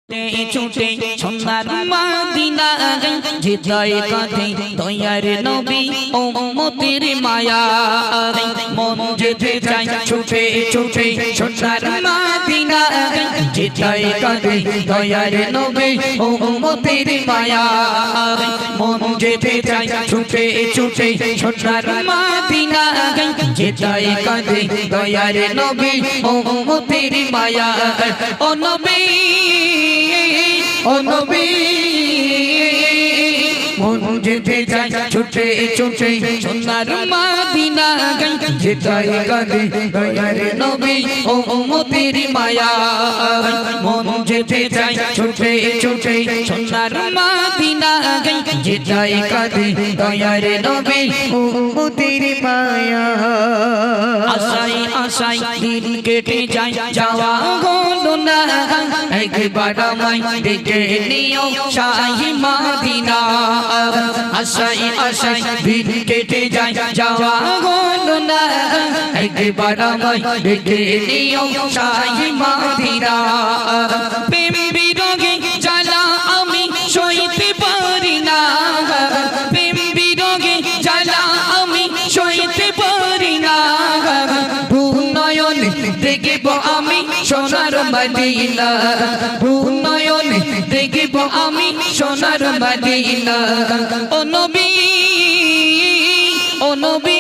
ছুটে সোনার মদিনা হৃদয় কাঁধে দয়ার নবী ও উম্মতের মায়া মন যেতে চাই ছুটে ছুটে সোনার মদিনা হৃদয় কাঁধে দয়ার নবী ও উম্মতের মায়া মন যেতে চাই ছুটে ছুটে সোনার মদিনা হৃদয় কাঁধে দয়ার নবী ও উম্মতের মায়া ও নবী ও নবী মন যেতে চাই ছুটে ছুটে সোনার মদিনা হৃদয় কাঁধে দয়ার নবী ও উম্মতের মায়া মন যেতে চাই ছুটে ছুটে সোনার মদিনা হৃদয় কাঁধে দয়ার নবী ও উম্মতের মায়া আশাই আশাই দিন কেটে যায় যাওয়া হলো না একবার আমায় দেখে নিও শাহী মদিনা আশাই আশাই দিন কেটে যায় যাওয়া হলো না একবার আমায় দেখে নিও শাহী মদিনা প্রেম বিরহে জ্বালা আমি সইতে পারি না প্রেম বিরহে জ্বালা আমি সইতে পারি না নয়ন দেখিব আমি সোনার মদিনা নয়ন দেখিব আমি সোনার মদিনা ও নবী ও নবী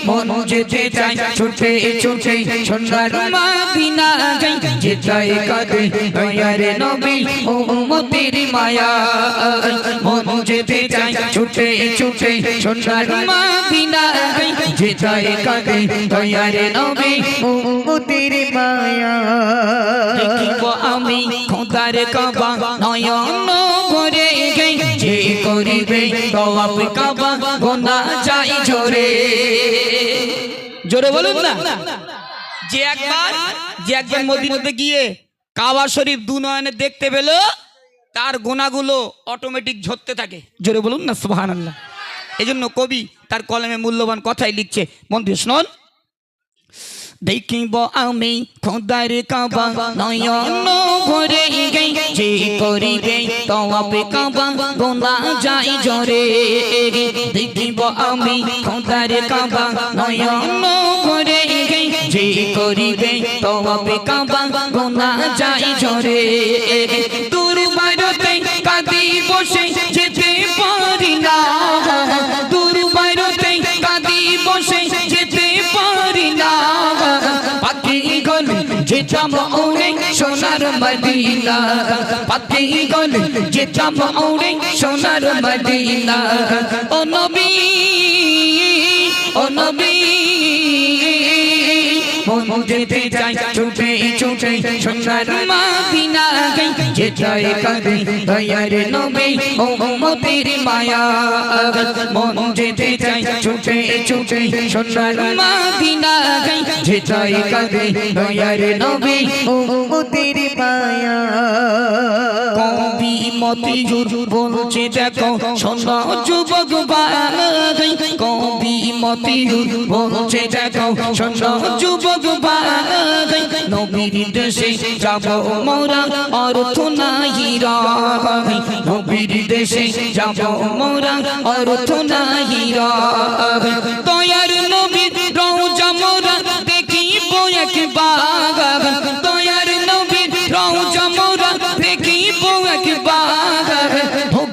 মন যেতে চাই ছুটে ছুটে সোনার মদিনা হৃদয় কাঁধে দয়ার নবী ও উম্মতের মায়া মন যেতে চাই ছুটে ছুটে সোনার মদিনা হৃদয় কাঁধে দয়ার নবী ও উম্মতের মায়া দেখিব আমি খোদার কাবা নয়ন ভরে যে করিবে তওয়াফ কাবা গোনা যায় ঝরে জোরে বলুন না যে একবার মদিনাতে গিয়ে কাবা শরীফ দু নয়নে দেখতে পেল তার গোনাগুলো অটোমেটিক ঝরতে থাকে জোরে বলুন না সুবহানাল্লাহ এজন্য কবি তার কলমে মূল্যবান কথাই লিখছে মন দিয়ে শুনুন দেখিব আমি খোদার কাবা নয়ন ভরে যে করিবে তওয়াফ কাবা গোনা যায় ঝরে দেখিব আমি খোদার কাবা নয়ন ভরে যে করিবে তওয়াফ কাবা গোনা যায় ঝরে দুর্বারতে কাঁদি বসে যেতে পারি না দুর্বারতে কাঁদি বসে যেতে পারি না পাখি গলে যেতাম ওরে সোনার মদিনা পাখি গলে যেতাম ওরে সোনার মদিনা ও নবী ও নবী মন যেতে চাই ছুটে ছুটে সোনার মদিনা হৃদয় কাঁধে দয়ার নবী ও উম্মতের মায়া মন যেতে চাই ছুটে ছুটে সোনার মদিনা হৃদয় কাঁধে দয়ার নবী ও উম্মতের মায়া কবি মতিঝুর বলছে দেখো শোনো যুবক ভাই কবি মতিঝুর বলছে দেখো শোনো যুবক ভাই নবীর দেশে যাব মোরা অর্থ নাই রাই নবীর দেশে যাব মোরা অর্থ নাই রাই দয়ার নবীর রওজা মোরা দেখিব একবার দয়ার নবীর রওজা মোরা দেখিব একবার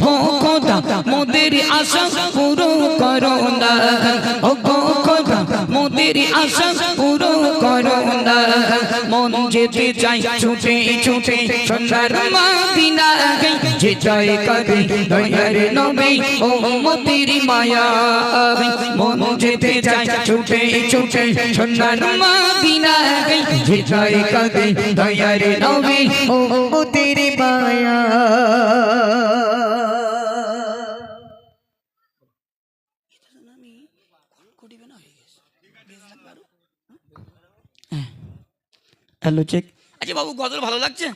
ভো খোদা মোদের আশা পুরো করো না ও খোদা মোদের আশা পুরো করো না মন যেতে চাই ছুটে ছুটে সোনার মদিনা হৃদয় কাঁধে দয়ার নবী ও উম্মতের মায়া মন যেতে চাই ছুটে ছুটে সোনার মদিনা হৃদয় কাঁধে দয়ার নবী ও উম্মতের মায়া হ্যালো চেক আচ্ছা বাবু গজল ভালো লাগছে